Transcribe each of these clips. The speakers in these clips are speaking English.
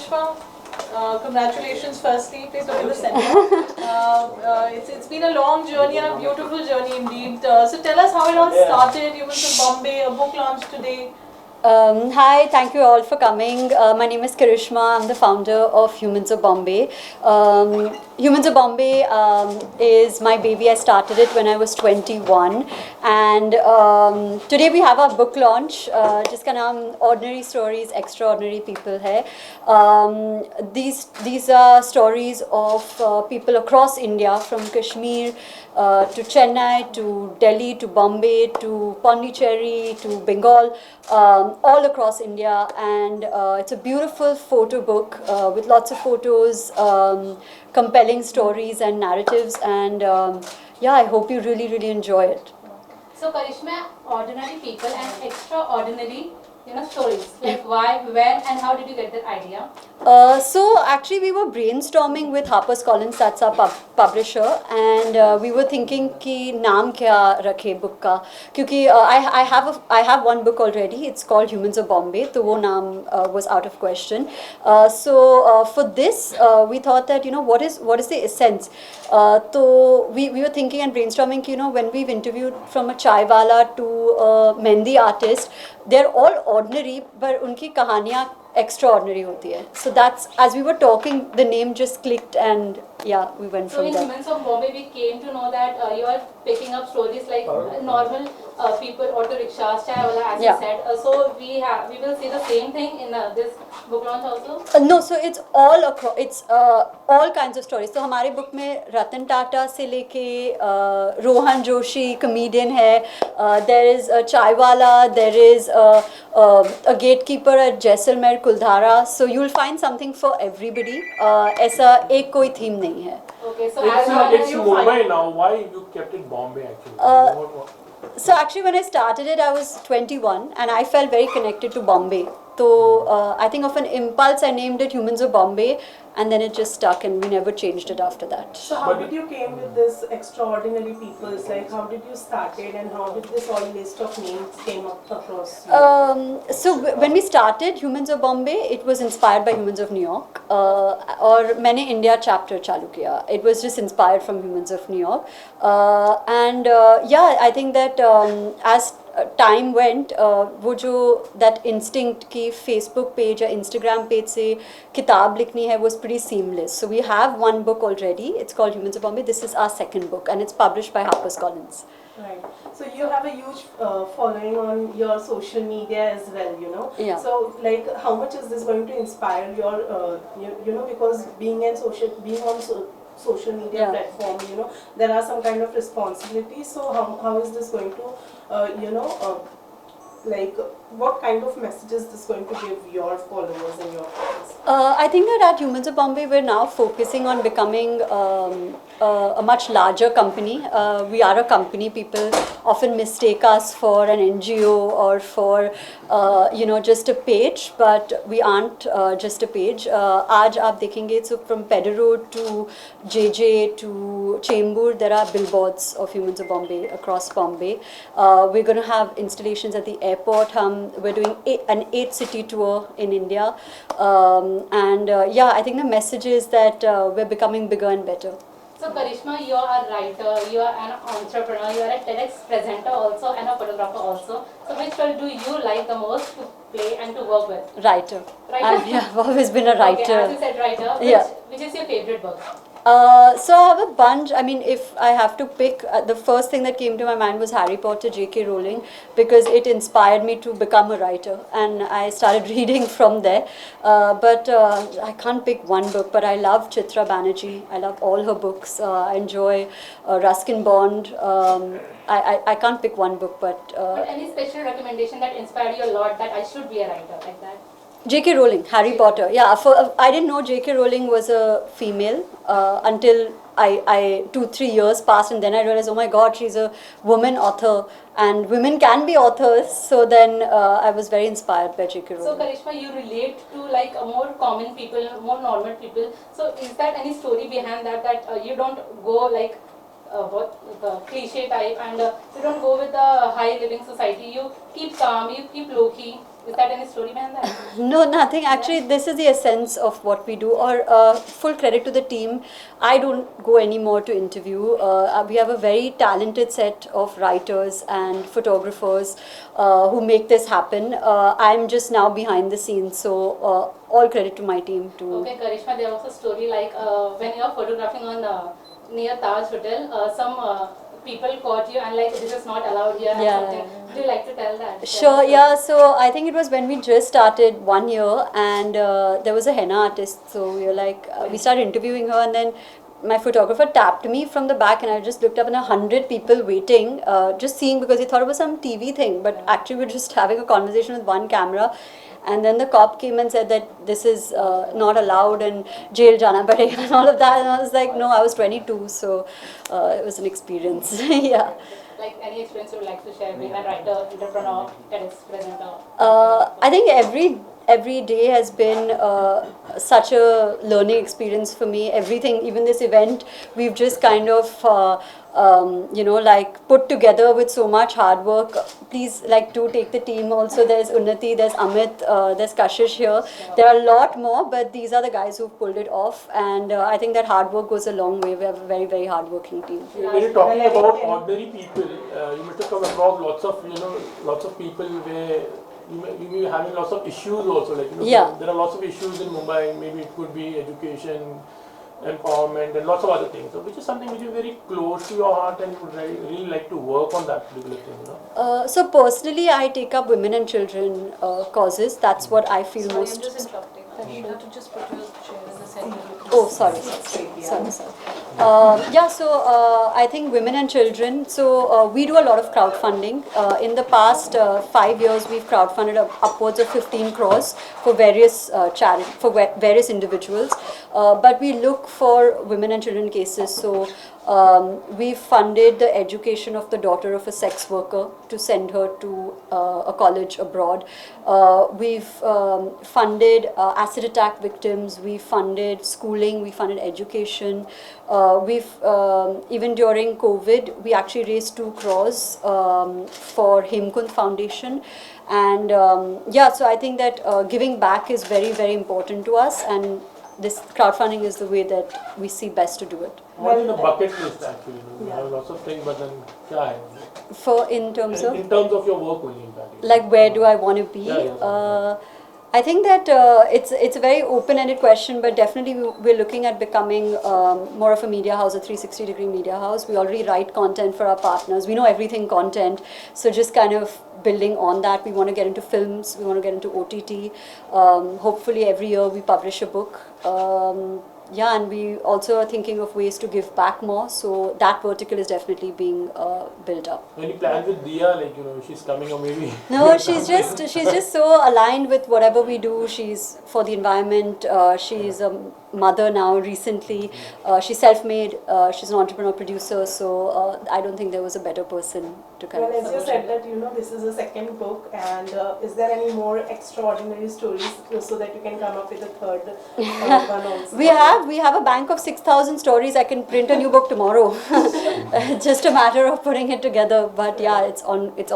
Karishma, congratulations firstly. Please look in the center. It's been a long journey and a beautiful journey indeed. So tell us how it all started. You went to Bombay, a book launch today. Hi, thank you all for coming. My name is Karishma. I'm the founder of Humans of Bombay. Humans of Bombay is my baby. I started it when I was 21. And today we have our book launch. जिसका नाम Ordinary Stories, Extraordinary People है. These are stories of people across India, from Kashmir to Chennai, to Delhi, to Bombay, to Pondicherry, to Bengal. All across India, and it's a beautiful photo book with lots of photos, compelling stories and narratives, and yeah, I hope you really enjoy it. So Karishma, ordinary people and extraordinary, stories. Like why, when, and how did you get that idea? So actually, we were brainstorming with HarperCollins, that's our publisher, and we were thinking कि नाम क्या रखे book का, क्योंकि I have one book already. It's called Humans of Bombay, तो वो नाम was out of question. So for this, we thought that what is the essence. So we were thinking and brainstorming, when we've interviewed from a chai wala to a mehndi artist, they're all ordinary, but उनकी कहानियाँ extraordinary होती है. So that's, as we were talking, the name just clicked, and yeah, we went from there. So in Humans of Bombay, we came to know that you are picking up stories like normal people, auto rickshaws, chai wala, as you said. So we will see the same thing in this book launch also. No, so it's all across. It's all kinds of stories. So हमारे book में रतन टाटा से लेके Rohan Joshi comedian है. There is a chai wala. There is a gatekeeper at Jaisalmer, Kuldhara. So you'll find something for everybody. ऐसा एक कोई theme नहीं है. Okay, so it's Mumbai now. Why you kept it Bombay actually? So actually, when I started it, I was 21, and I felt very connected to Bombay. So I think of an impulse, I named it Humans of Bombay, and then it just stuck, and we never changed it after that. So how did you came with this extraordinary people? It's like, how did you started, and how did this all list of names came up across you? So when we started Humans of Bombay, it was inspired by Humans of New York. और मैंने India chapter चालू किया. It was just inspired from Humans of New York. And yeah, I think that as time went, वो जो that instinct की Facebook page या Instagram page से किताब लिखनी है was pretty seamless. So we have one book already. It's called Humans of Bombay. This is our second book, and it's published by HarperCollins. Right. So you have a huge following on your social media as well, Yeah. So like, how much is this going to inspire your, because being on social media platform, there are some kind of responsibilities. So how is this going to, like, what kind of messages is this going to give your followers and your fans? I think that at Humans of Bombay, we're now focusing on becoming a much larger company. We are a company. People often mistake us for an NGO or for, just a page, but we aren't just a page. आज आप देखेंगे, so from Pedder Road to JJ to Chembur, there are billboards of Humans of Bombay across Bombay. We're going to have installations at the airport. We're doing an 8-city tour in India. And yeah, I think the message is that we're becoming bigger and better. So Karishma, you are a writer, you are an entrepreneur, you are a TEDx presenter also, and a photographer also. So which role do you like the most to play and to work with? Writer. I've always been a writer. Okay, as you said, writer. Which is your favorite book? So I have a bunch. I mean, if I have to pick, the first thing that came to my mind was Harry Potter, J.K. Rowling, because it inspired me to become a writer, and I started reading from there. But I can't pick one book, but I love Chitra Banerjee. I love all her books. I enjoy Ruskin Bond. I can't pick one book, but any special recommendation that inspired you a lot that I should be a writer like that? J.K. Rowling, Harry Potter. Yeah, I didn't know J.K. Rowling was a female until 2-3 years passed, and then I realized, oh my God, she's a woman author, and women can be authors. So then I was very inspired by J.K. Rowling. So Karishma, you relate to like more common people, more normal people. So is that any story behind that you don't go like the cliche type, and you don't go with the high living society? You keep calm, you keep low key. Is that any story behind that? No, nothing. Actually, this is the essence of what we do. Or full credit to the team. I don't go anymore to interview. We have a very talented set of writers and photographers who make this happen. I'm just now behind the scenes, so all credit to my team too. Okay, Karishma, there was a story like when you are photographing on near Taj Hotel, some people caught you and like this is not allowed here and Yeah. something. Would you like to tell that? Sure, yeah. So I think it was when we just started 1 year, and there was a henna artist. So we were like, we started interviewing her, and then my photographer tapped me from the back, and I just looked up, and 100 people waiting, just seeing, because he thought it was some TV thing, but actually we're just having a conversation with one camera. And then the cop came and said that this is not allowed and jail jana padega and all of that. And I was like, no, I was 22, so it was an experience. Yeah. Like any experience you would like to share being a writer, entrepreneur, TEDx presenter? I think every day has been such a learning experience for me. Everything, even this event, we've just kind of like put together with so much hard work. Please, like, do take the team. Also, there's Unnati, there's Amit, there's Kashish here. There are a lot more, but these are the guys who've pulled it off, and I think that hard work goes a long way. We have a very, very hard-working team. When you're talking about ordinary people, you must have come across lots of people where you may be having lots of issues also. Like, Yeah. there are lots of issues in Mumbai. Maybe it could be education, empowerment, and lots of other things. So, which is something which is very close to your heart, and you would really like to work on that particular thing. So personally, I take up women and children causes. That's what I feel Sorry, I'm most. just interrupting. You have to just put your chair in the center. Oh, sorry. Sorry. So I think women and children. So we do a lot of crowdfunding. In the past 5 years, we've crowdfunded upwards of 15 crores for various various individuals. But we look for women and children cases. So we funded the education of the daughter of a sex worker to send her to a college abroad. We've funded acid attack victims. We funded schooling. We funded education. We've even during COVID, we actually raised 2 crores for Hemkund Foundation. And so I think that giving back is very, very important to us, and this crowdfunding is the way that we see best to do it. What's in the bucket list actually? You have lots of things, but then kya hai? For in terms of In terms of your work only, in fact. like where do I want to be? Yeah. I think that it's a very open-ended question, but definitely we're looking at becoming more of a media house, a 360-degree media house. We already write content for our partners. We know everything content, so just kind of building on that. We want to get into films. We want to get into OTT. Hopefully every year we publish a book. And we also are thinking of ways to give back more. So that vertical is definitely being built up. Any plans with Dia, like, she's coming or maybe? No, she's just so aligned with whatever we do. She's for the environment. She's a mother now recently. She's self-made. She's an entrepreneur producer. So I don't think there was a better person to kind Well, of. as you said that this is a second book, and is there any more extraordinary stories so that you can come up with a third one also? We have a bank of 6,000 stories. I can print a new book tomorrow. Just a matter of putting it together. But yeah, it's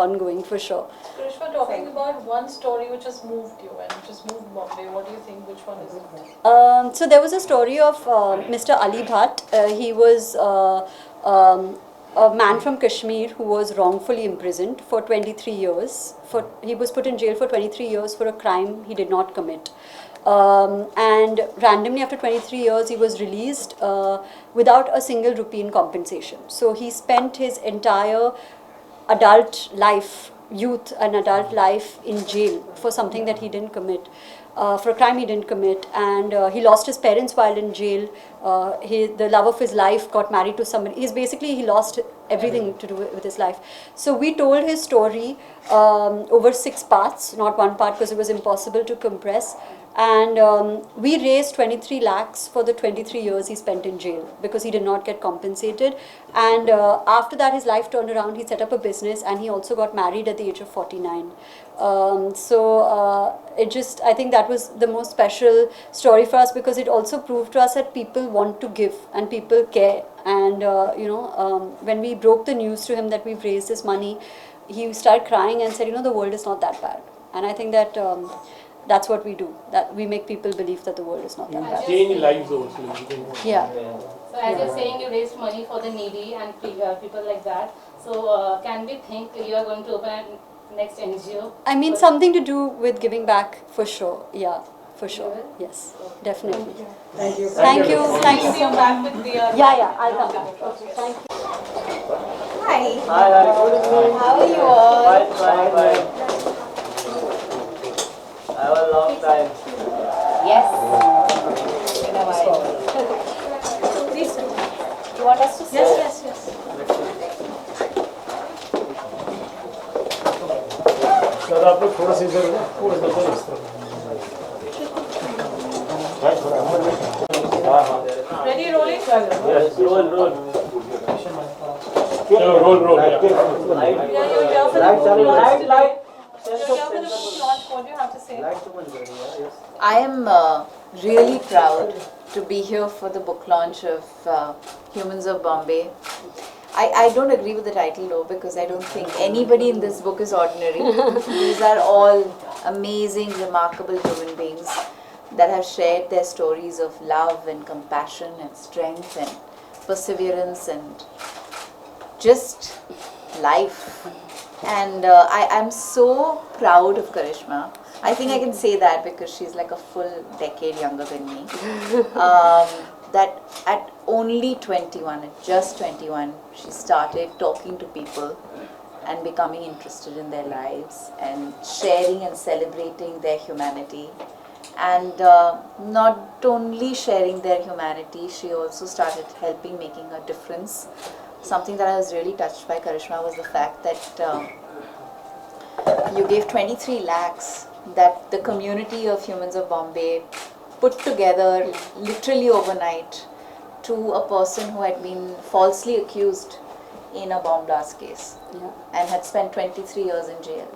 ongoing for sure. Karishma, talking about one story which has moved you and which has moved Bombay, what do you think? Which one is it? So there was a story of Mr. Ali Bhatt. He was a man from Kashmir who was wrongfully imprisoned for 23 years. He was put in jail for 23 years for a crime he did not commit. And randomly after 23 years he was released without a single rupee in compensation. So he spent his entire adult life in jail for something that he didn't commit, for a crime he didn't commit, and he lost his parents while in jail. The love of his life got married to somebody. He lost everything to do with his life. So we told his story over 6 parts, not one part because it was impossible to compress. And we raised 23 lakhs for the 23 years he spent in jail because he did not get compensated. And after that, his life turned around. He set up a business and he also got married at the age of 49. I think that was the most special story for us because it also proved to us that people want to give and people care. And when we broke the news to him that we've raised this money, he started crying and said, the world is not that bad. And I think that that's what we do. That we make people believe that the world is not that bad. Change lives also. You can Yeah. So as you're saying, you raised money for the needy and people like that. So can we think you are going to open a next NGO? I mean, something to do with giving back for sure. Yeah, for sure. You will? Yes, definitely. Thank you. Thank you. Thank you See so you much. back with the. Yeah, I'll come back. Okay, thank you. Hi. Hi, good evening. How are you all? Fine. I have a long time. Yes. Been a while. Please. You want us to sit? Yes, yes, yes. दादा आप लोग थोड़ा सा इधर थोड़ा सा इस तरफ Ready, rolling? Yes, roll. चलो roll yeah. Light, Yeah, you're here for the book launch today. light. You're here for the book launch. What do you have to say? Light to बंद कर दिया, yes. I am really proud to be here for the book launch of Humans of Bombay. I don't agree with the title though, because I don't think anybody in this book is ordinary. These are all amazing, remarkable human beings that have shared their stories of love and compassion and strength and perseverance and just life. And I'm so proud of Karishma. I think I can say that because she's like a full decade younger than me. That at only 21, at just 21, she started talking to people and becoming interested in their lives and sharing and celebrating their humanity. And not only sharing their humanity, she also started helping, making a difference. Something that I was really touched by Karishma was the fact that you gave 23 lakhs that the community of Humans of Bombay put together literally overnight to a person who had been falsely accused in a bomb blast case Yeah. and had spent 23 years in jail.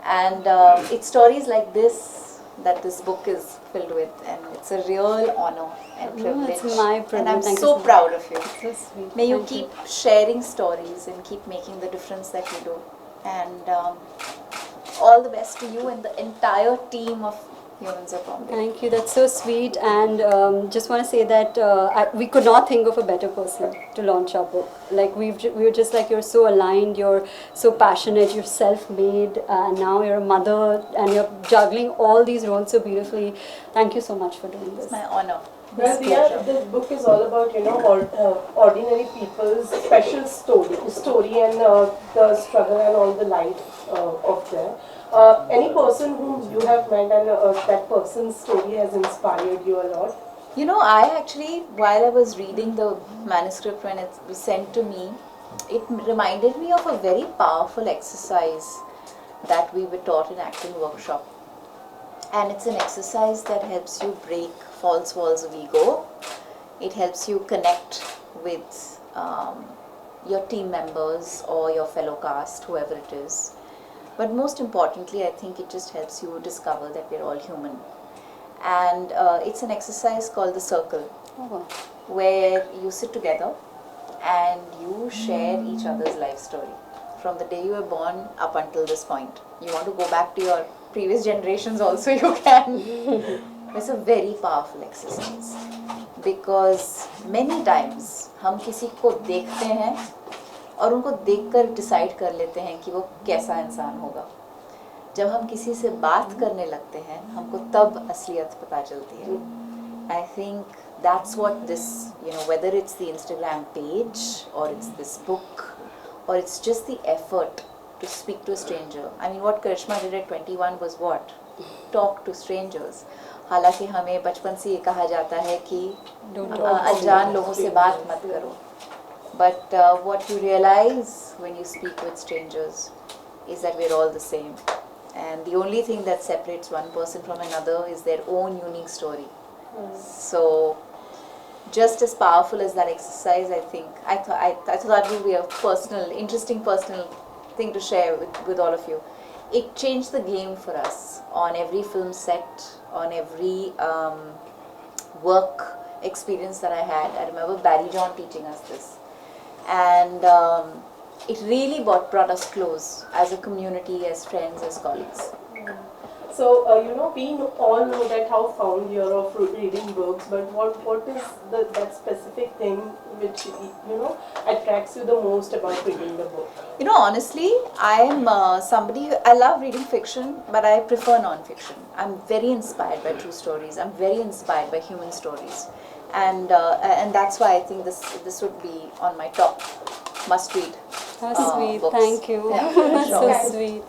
And it's stories like this that this book is filled with, and it's a real honor and No, privilege. it's my And privilege. I'm Thank you so so much. proud of you. So sweet. May you Thank keep sharing stories and keep making the difference that you do. And all the best to you and the entire team of Humans of Bombay. Thank you. That's so sweet. And just want to say that we could not think of a better person to launch our book. Like we were just like, you're so aligned, you're so passionate, you're self-made, and now you're a mother, and you're juggling all these roles so beautifully. Thank you so much for doing this. It's my honor. Well, this book is all about, ordinary people's special story and the struggle and all the life of them. Any person whom you have met and that person's story has inspired you a lot? You know, I actually, while I was reading the manuscript when it was sent to me, it reminded me of a very powerful exercise that we were taught in acting workshop. And it's an exercise that helps you break false walls of ego. It helps you connect with your team members or your fellow cast, whoever it is. But most importantly, I think it just helps you discover that we're all human. And it's an exercise called the circle, Oh, wow. where you sit together and you share each other's life story from the day you were born up until this point. You want to go back to your previous generations also, you can. It's a very powerful exercise because many times हम किसी को देखते हैं और उनको देखकर decide कर लेते हैं कि वो कैसा इंसान होगा. जब हम किसी से बात करने लगते हैं हमको तब असलियत पता चलती है. I think that's what this, whether it's the Instagram page or it's this book or it's just the effort to speak to a stranger. I mean, what Karishma did at 21 was what? Talk to strangers. हालांकि हमें बचपन से ये कहा जाता है कि अनजान लोगों से बात मत करो. But what you realize when you speak with strangers is that we're all the same. And the only thing that separates one person from another is their own unique story. So, just as powerful as that exercise, I think, I thought it would be a interesting personal thing to share with all of you. It changed the game for us on every film set, on every work experience that I had. I remember Barry John teaching us this. And it really brought us close as a community, as friends, as colleagues. So, we all know that how fond you are of reading books, but what is that specific thing which, attracts you the most about reading the book? Honestly, I am somebody, I love reading fiction, but I prefer non-fiction. I'm very inspired by true stories. I'm very inspired by human stories. And that's why I think this would be on my top must-read That's sweet. books. Thank you. Yeah, That's so sure. sweet.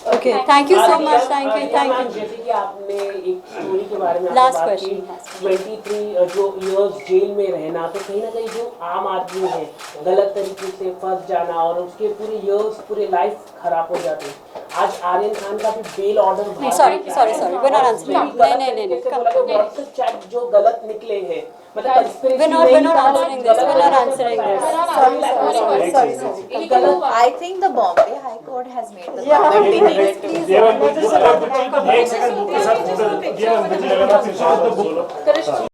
Okay, thank you so much. Thank you. Thank you. जैसे कि आपने एक story के बारे में Last बात की, question. 23 जो इयर्स जेल में रहना, तो कहीं ना कहीं जो आम आदमी है गलत तरीके से फंस जाना और उसके पूरे इयर्स पूरे लाइफ खराब हो जाते हैं। आज आर्यन खान का भी बेल ऑर्डर नहीं, sorry, we're not answering. नहीं, व्हाट्सएप चैट जो गलत निकले हैं, मतलब conspiracy We're नहीं not था, answering this. We're not answering this. Sorry. I think the Bombay High Court has made the Yeah, comment we please, needed to. please. एक second book के साथ फोटो दिया, मुझे लगा था फिर शायद तो बोलो। Karish,